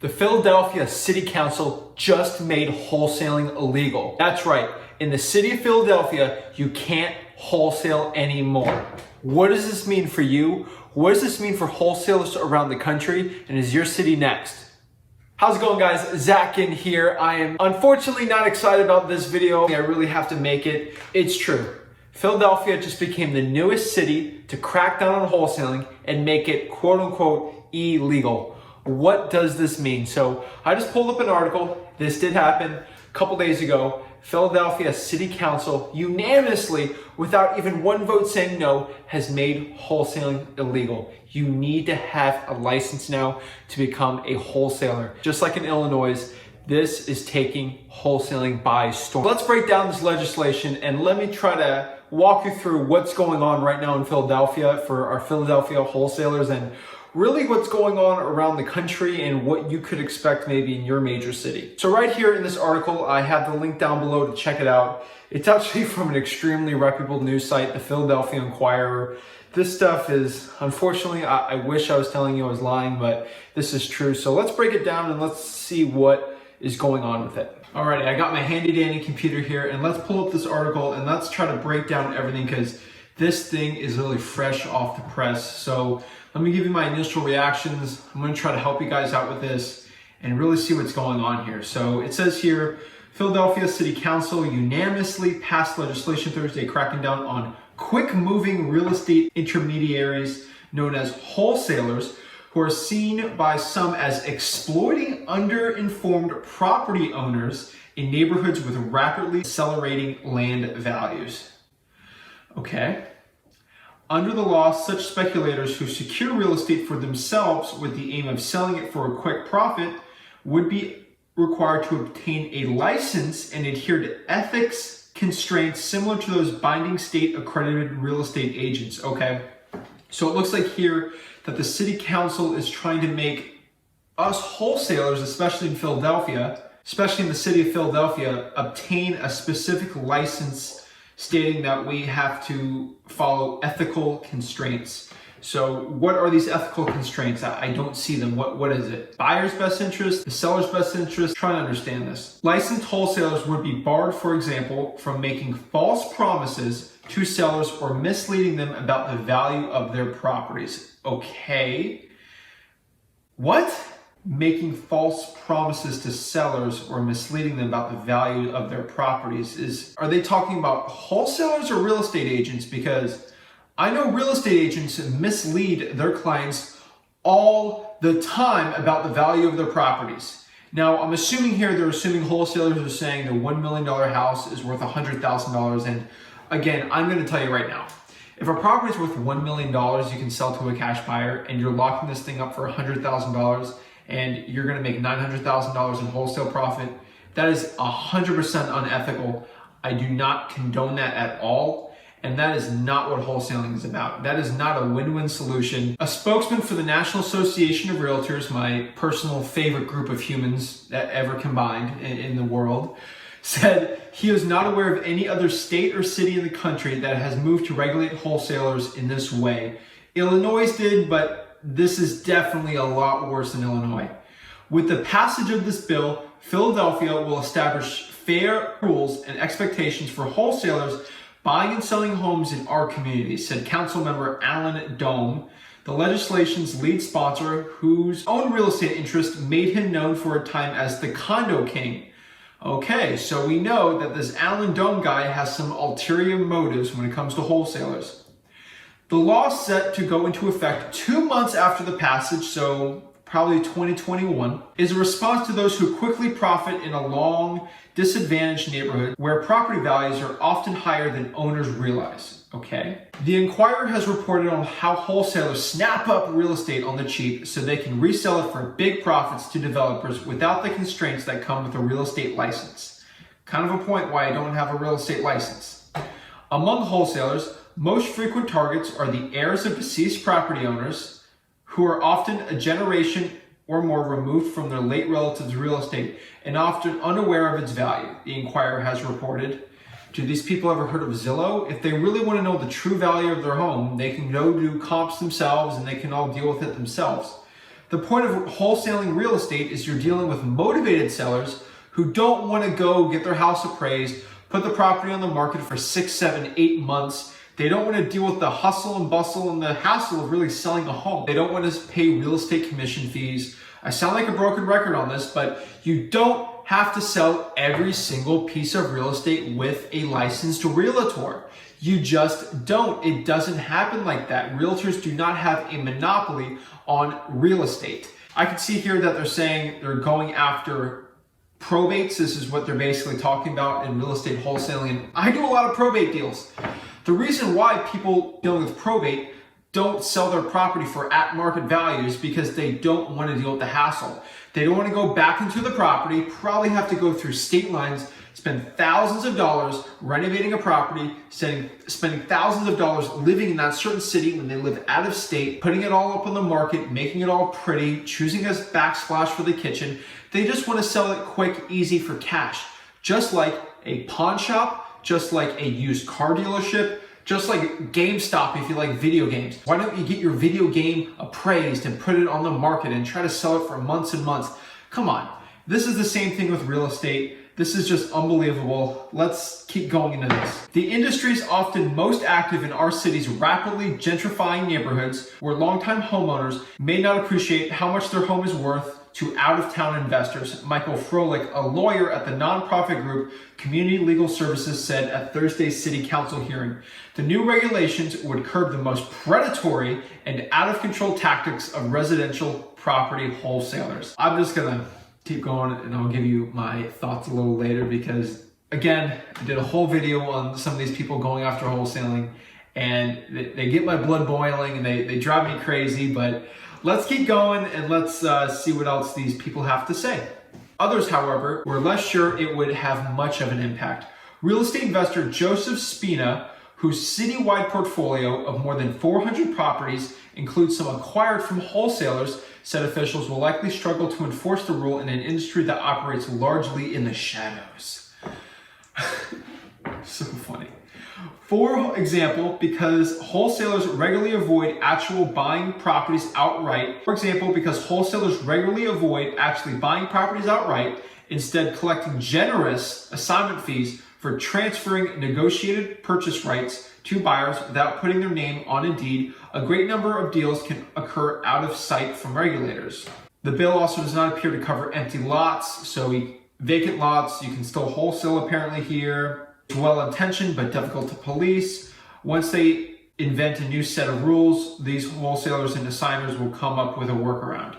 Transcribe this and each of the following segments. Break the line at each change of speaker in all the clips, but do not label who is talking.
The Philadelphia City Council just made wholesaling illegal. That's right. In the city of Philadelphia, you can't wholesale anymore. What does this mean for you? What does this mean for wholesalers around the country? And is your city next? How's it going, guys? Zach Ginn here. I am unfortunately not excited about this video. I really have to make it. It's true. Philadelphia just became the newest city to crack down on wholesaling and make it quote unquote illegal. What does this mean? So I just pulled up an article. This did happen a couple days ago. Philadelphia City Council unanimously, without even one vote saying no, has made wholesaling illegal. You need to have a license now to become a wholesaler. Just like in Illinois, this is taking wholesaling by storm. Let's break down this legislation and let me try to walk you through what's going on right now in Philadelphia for our Philadelphia wholesalers and really what's going on around the country and what you could expect maybe in your major city. So right here in this article, I have the link down below to check it out. It's actually from an extremely reputable news site, the Philadelphia Inquirer. This stuff is, unfortunately, I wish I was telling you I was lying, but this is true. So let's break it down and let's see what is going on with it. Alrighty, I got my handy dandy computer here and let's pull up this article and let's try to break down everything because this thing is really fresh off the press. So let me give you my initial reactions. I'm going to try to help you guys out with this and really see what's going on here. So it says here, Philadelphia City Council unanimously passed legislation Thursday cracking down on quick-moving real estate intermediaries known as wholesalers who are seen by some as exploiting underinformed property owners in neighborhoods with rapidly accelerating land values. Okay. Under the law, such speculators who secure real estate for themselves with the aim of selling it for a quick profit would be required to obtain a license and adhere to ethics constraints similar to those binding state accredited real estate agents. Okay, so it looks like here that the city council is trying to make us wholesalers, especially in Philadelphia, especially in the city of Philadelphia, obtain a specific license stating that we have to follow ethical constraints. So what are these ethical constraints? I don't see them. What is it? Buyer's best interest, the seller's best interest? Try to understand this. Licensed wholesalers would be barred, for example, from making false promises to sellers or misleading them about the value of their properties. Okay. What? Making false promises to sellers or misleading them about the value of their properties are they talking about wholesalers or real estate agents? Because I know real estate agents mislead their clients all the time about the value of their properties. Now, I'm assuming here they're assuming wholesalers are saying the $1 million house is worth $100,000. And again, I'm going to tell you right now, if a property is worth $1 million, you can sell to a cash buyer and you're locking this thing up for $100,000 and you're going to make $900,000 in wholesale profit. That is 100% unethical. I do not condone that at all. And that is not what wholesaling is about. That is not a win-win solution. A spokesman for the National Association of Realtors, my personal favorite group of humans that ever combined in the world, said he was not aware of any other state or city in the country that has moved to regulate wholesalers in this way. Illinois did, but this is definitely a lot worse than Illinois. With the passage of this bill, Philadelphia will establish fair rules and expectations for wholesalers buying and selling homes in our community, said Council Member Alan Dome, the legislation's lead sponsor, whose own real estate interest made him known for a time as the Condo King. Okay, so we know that this Alan Dome guy has some ulterior motives when it comes to wholesalers. The law is set to go into effect 2 months after the passage, so probably 2021, is a response to those who quickly profit in a long, disadvantaged neighborhood where property values are often higher than owners realize. Okay? The Inquirer has reported on how wholesalers snap up real estate on the cheap so they can resell it for big profits to developers without the constraints that come with a real estate license. Kind of a point why I don't have a real estate license. Among wholesalers, most frequent targets are the heirs of deceased property owners who are often a generation or more removed from their late relatives' real estate and often unaware of its value, the Inquirer has reported. Do these people ever heard of Zillow? If they really want to know the true value of their home, they can go do comps themselves and they can all deal with it themselves. The point of wholesaling real estate is you're dealing with motivated sellers who don't want to go get their house appraised, put the property on the market for 6, 7, 8 months. They don't want to deal with the hustle and bustle and the hassle of really selling a home. They don't want to pay real estate commission fees. I sound like a broken record on this, but you don't have to sell every single piece of real estate with a licensed realtor. You just don't. It doesn't happen like that. Realtors do not have a monopoly on real estate. I can see here that they're saying they're going after probates. This is what they're basically talking about in real estate wholesaling. And I do a lot of probate deals. The reason why people dealing with probate don't sell their property for at market values because they don't want to deal with the hassle. They don't want to go back into the property, probably have to go through state lines, spend thousands of dollars renovating a property, spending thousands of dollars living in that certain city when they live out of state, putting it all up on the market, making it all pretty, choosing a backsplash for the kitchen. They just want to sell it quick, easy for cash. Just like a pawn shop, just like a used car dealership, just like GameStop if you like video games. Why don't you get your video game appraised and put it on the market and try to sell it for months and months? Come on. This is the same thing with real estate. This is just unbelievable. Let's keep going into this. The industry is often most active in our city's rapidly gentrifying neighborhoods where longtime homeowners may not appreciate how much their home is worth to out-of-town investors. Michael Froelich, a lawyer at the nonprofit group Community Legal Services, said at Thursday's City Council hearing, the new regulations would curb the most predatory and out-of-control tactics of residential property wholesalers. I'm just gonna keep going and I'll give you my thoughts a little later because, again, I did a whole video on some of these people going after wholesaling and they get my blood boiling and they drive me crazy, but let's keep going and let's see what else these people have to say. Others, however, were less sure it would have much of an impact. Real estate investor Joseph Spina, whose citywide portfolio of more than 400 properties includes some acquired from wholesalers, said officials will likely struggle to enforce the rule in an industry that operates largely in the shadows. So funny. For example, because wholesalers regularly avoid actually buying properties outright, instead collecting generous assignment fees for transferring negotiated purchase rights to buyers without putting their name on a deed, a great number of deals can occur out of sight from regulators. The bill also does not appear to cover empty lots, so vacant lots, you can still wholesale apparently here. It's well-intentioned but difficult to police. Once they invent a new set of rules, these wholesalers and assigners will come up with a workaround.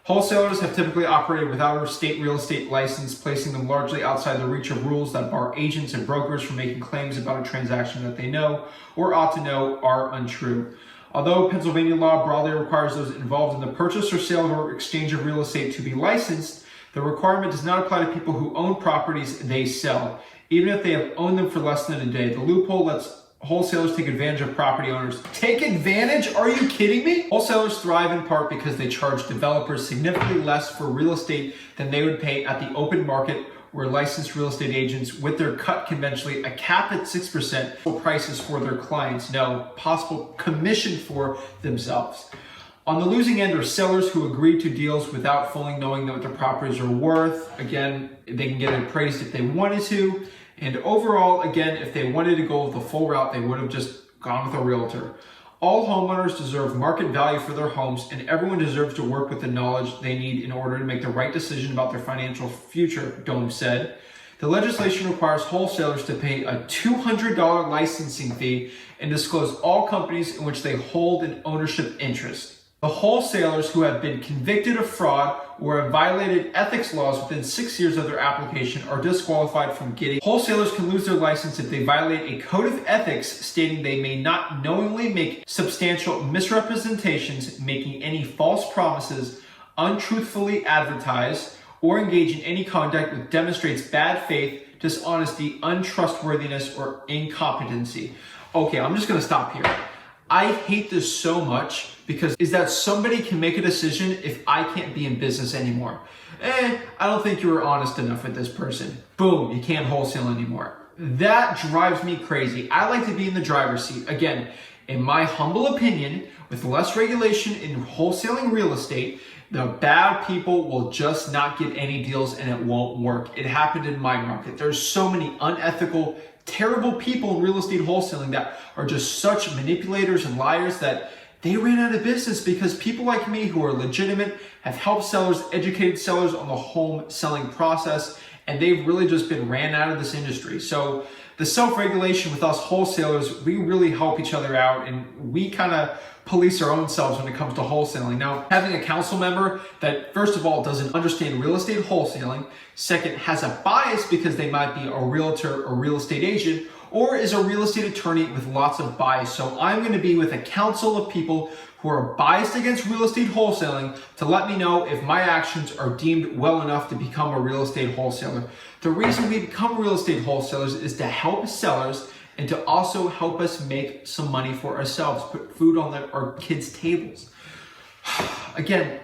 Wholesalers have typically operated without a state real estate license, placing them largely outside the reach of rules that bar agents and brokers from making claims about a transaction that they know or ought to know are untrue. Although Pennsylvania law broadly requires those involved in the purchase or sale or exchange of real estate to be licensed, the requirement does not apply to people who own properties they sell, even if they have owned them for less than a day. The loophole lets wholesalers take advantage of property owners. Take advantage? Are you kidding me? Wholesalers thrive in part because they charge developers significantly less for real estate than they would pay at the open market, where licensed real estate agents with their cut conventionally a cap at 6% prices for their clients, no possible commission for themselves. On the losing end are sellers who agree to deals without fully knowing what their properties are worth. Again, they can get it appraised if they wanted to. And overall, again, if they wanted to go the full route, they would have just gone with a realtor. All homeowners deserve market value for their homes, and everyone deserves to work with the knowledge they need in order to make the right decision about their financial future, Dome said. The legislation requires wholesalers to pay a $200 licensing fee and disclose all companies in which they hold an ownership interest. The wholesalers who have been convicted of fraud or have violated ethics laws within 6 years of their application are disqualified from getting. Wholesalers can lose their license if they violate a code of ethics stating they may not knowingly make substantial misrepresentations, making any false promises, untruthfully advertise, or engage in any conduct that demonstrates bad faith, dishonesty, untrustworthiness, or incompetency. Okay, I'm just gonna stop here. I hate this so much because is that somebody can make a decision if I can't be in business anymore. I don't think you were honest enough with this person. Boom, you can't wholesale anymore. That drives me crazy. I like to be in the driver's seat. Again, in my humble opinion, with less regulation in wholesaling real estate, The bad people will just not get any deals and it won't work. It happened in my market. There's so many unethical, terrible people in real estate wholesaling that are just such manipulators and liars that they ran out of business because people like me who are legitimate have helped sellers, educated sellers on the home selling process, and they've really just been ran out of this industry. So the self-regulation with us wholesalers, we really help each other out, and we kind of police our own selves when it comes to wholesaling. Now, having a council member that, first of all, doesn't understand real estate wholesaling, second, has a bias because they might be a realtor or real estate agent, or is a real estate attorney with lots of bias. So I'm going to be with a council of people who are biased against real estate wholesaling to let me know if my actions are deemed well enough to become a real estate wholesaler. The reason we become real estate wholesalers is to help sellers and to also help us make some money for ourselves, put food on our kids' tables. Again,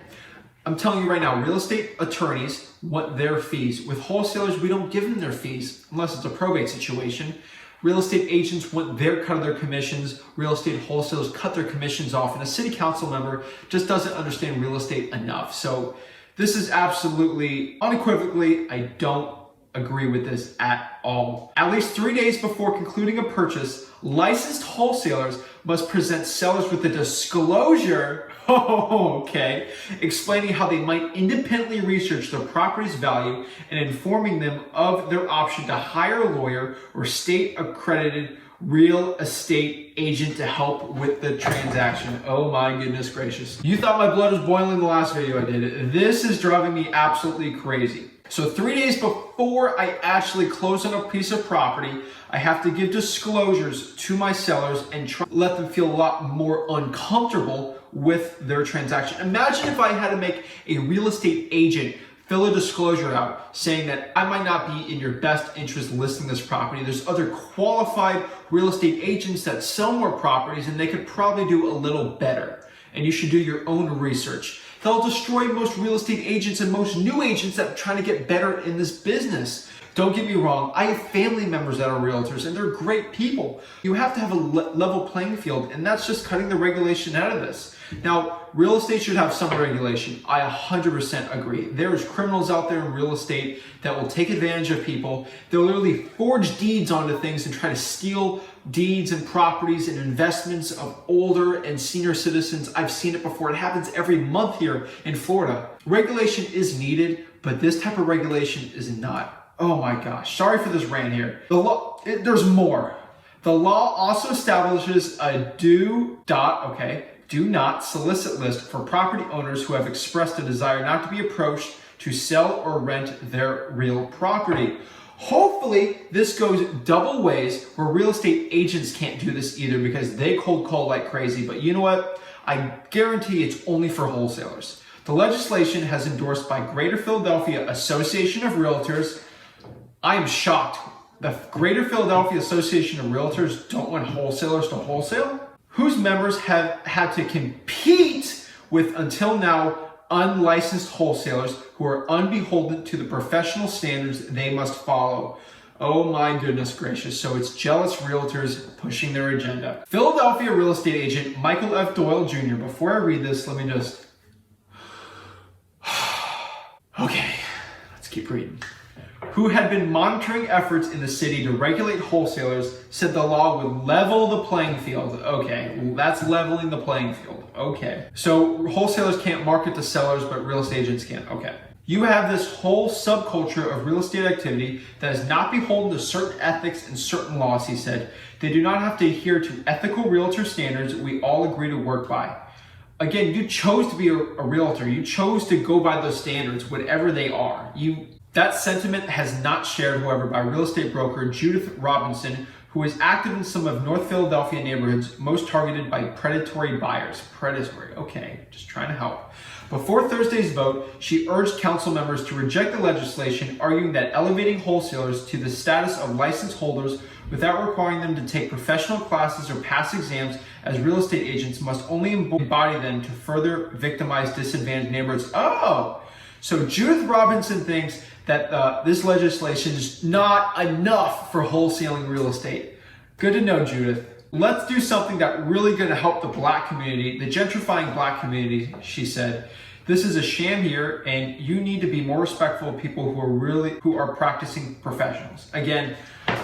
I'm telling you right now, real estate attorneys want their fees. With wholesalers, we don't give them their fees unless it's a probate situation. Real estate agents want their cut of their commissions. Real estate wholesalers cut their commissions off, and a city council member just doesn't understand real estate enough. So this is absolutely, unequivocally, I don't agree with this at all. At least 3 days before concluding a purchase, licensed wholesalers must present sellers with a disclosure, explaining how they might independently research the property's value and informing them of their option to hire a lawyer or state-accredited real estate agent to help with the transaction. Oh my goodness gracious. You thought my blood was boiling in the last video I did. This is driving me absolutely crazy. So 3 days before I actually close on a piece of property, I have to give disclosures to my sellers and try to let them feel a lot more uncomfortable with their transaction. Imagine if I had to make a real estate agent fill a disclosure out saying that I might not be in your best interest listing this property. There's other qualified real estate agents that sell more properties and they could probably do a little better. And you should do your own research. They'll destroy most real estate agents and most new agents that are trying to get better in this business. Don't get me wrong, I have family members that are realtors and they're great people. You have to have a level playing field, and that's just cutting the regulation out of this. Now, real estate should have some regulation. I 100% agree. There's criminals out there in real estate that will take advantage of people. They'll literally forge deeds onto things and try to steal deeds and properties and investments of older and senior citizens. I've seen it before. It happens every month here in Florida. Regulation is needed, but this type of regulation is not. Oh my gosh, sorry for this rant here. There's more. The law also establishes a do not solicit list for property owners who have expressed a desire not to be approached to sell or rent their real property. Hopefully this goes double ways where real estate agents can't do this either because they cold call like crazy. But you know what? I guarantee it's only for wholesalers. The legislation has endorsed by Greater Philadelphia Association of Realtors. I am shocked. The Greater Philadelphia Association of Realtors don't want wholesalers to wholesale? Whose members have had to compete with, until now, unlicensed wholesalers who are unbeholden to the professional standards they must follow. Oh my goodness gracious. So it's jealous realtors pushing their agenda. Philadelphia real estate agent Michael F. Doyle Jr. Before I read this, let me just... Okay, let's keep reading. Who had been monitoring efforts in the city to regulate wholesalers, said the law would level the playing field. Okay, well, that's leveling the playing field. Okay. So wholesalers can't market to sellers, but real estate agents can. Okay. You have this whole subculture of real estate activity that is not beholden to certain ethics and certain laws, he said. They do not have to adhere to ethical realtor standards we all agree to work by. Again, you chose to be a realtor. You chose to go by those standards, whatever they are. That sentiment has not shared, however, by real estate broker Judith Robinson, who is active in some of North Philadelphia neighborhoods most targeted by predatory buyers. Predatory, okay, just trying to help. Before Thursday's vote, she urged council members to reject the legislation, arguing that elevating wholesalers to the status of license holders without requiring them to take professional classes or pass exams as real estate agents must only embody them to further victimize disadvantaged neighborhoods. Oh, so Judith Robinson thinks that this legislation is not enough for wholesaling real estate. Good to know, Judith. Let's do something that really going to help the black community, the gentrifying black community, she said. This is a sham here, and you need to be more respectful of people who are practicing professionals. Again,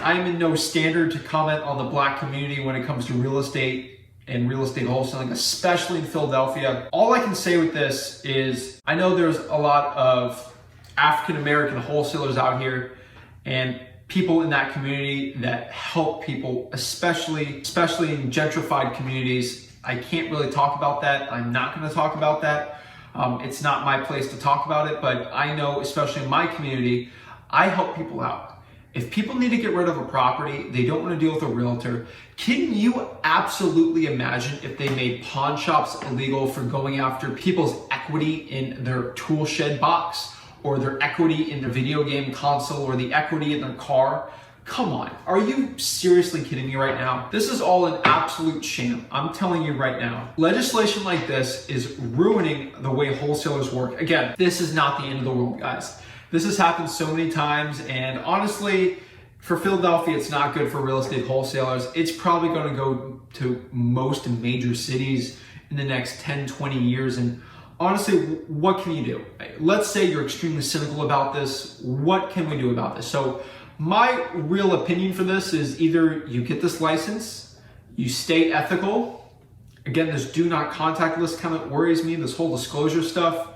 I'm in no standard to comment on the Black community when it comes to real estate and real estate wholesaling, especially in Philadelphia. All I can say with this is I know there's a lot of African American wholesalers out here and people in that community that help people, especially in gentrified communities. I can't really talk about that. I'm not going to talk about that. It's not my place to talk about it, but I know, especially in my community, I help people out. If people need to get rid of a property, they don't want to deal with a realtor, can you absolutely imagine if they made pawn shops illegal for going after people's equity in their tool shed box, or their equity in their video game console, or the equity in their car? Come on, are you seriously kidding me right now? This is all an absolute sham. I'm telling you right now. Legislation like this is ruining the way wholesalers work. Again, this is not the end of the world, guys. This has happened so many times, and honestly, for Philadelphia, it's not good for real estate wholesalers. It's probably going to go to most major cities in the next 10, 20 years, and honestly, what can you do? Let's say you're extremely cynical about this. What can we do about this? So my real opinion for this is either you get this license, you stay ethical. Again, this do not contact list kind of worries me, this whole disclosure stuff.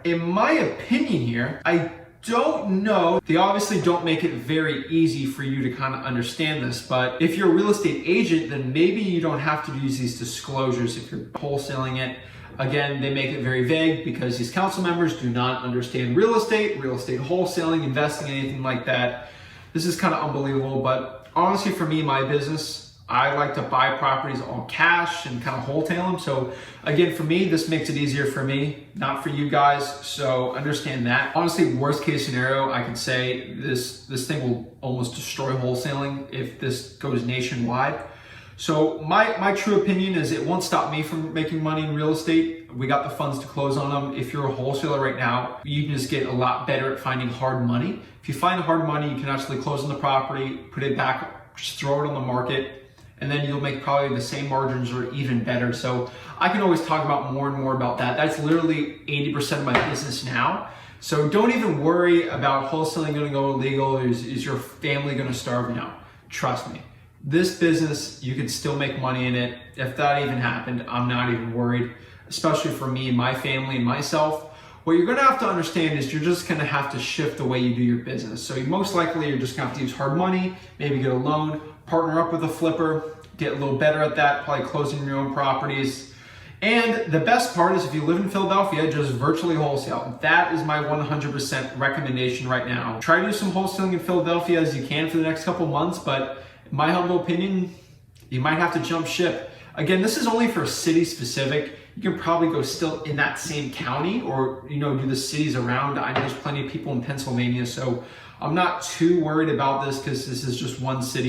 In my opinion here, I don't know. They obviously don't make it very easy for you to kind of understand this, but if you're a real estate agent, then maybe you don't have to use these disclosures if you're wholesaling it. Again, they make it very vague because these council members do not understand real estate wholesaling, investing, anything like that. This is kind of unbelievable, but honestly for me, my business, I like to buy properties all cash and kind of wholesale them. So again, for me, this makes it easier for me, not for you guys. So understand that. Honestly, worst case scenario, I could say this thing will almost destroy wholesaling if this goes nationwide. So my true opinion is it won't stop me from making money in real estate. We got the funds to close on them. If you're a wholesaler right now, you can just get a lot better at finding hard money. If you find hard money, you can actually close on the property, put it back, just throw it on the market, and then you'll make probably the same margins or even better. So I can always talk about more and more about that. That's literally 80% of my business now. So don't even worry about wholesaling going to go illegal. Is your family going to starve now? Trust me. This business, you could still make money in it. If that even happened, I'm not even worried, especially for me and my family and myself. What you're gonna have to understand is you're just gonna have to shift the way you do your business. So most likely you're just gonna have to use hard money, maybe get a loan, partner up with a flipper, get a little better at that, probably closing your own properties. And the best part is if you live in Philadelphia, just virtually wholesale. That is my 100% recommendation right now. Try to do some wholesaling in Philadelphia as you can for the next couple months, but in my humble opinion, you might have to jump ship. Again, this is only for city specific. You can probably go still in that same county or, do the cities around. I know there's plenty of people in Pennsylvania, so I'm not too worried about this because this is just one city.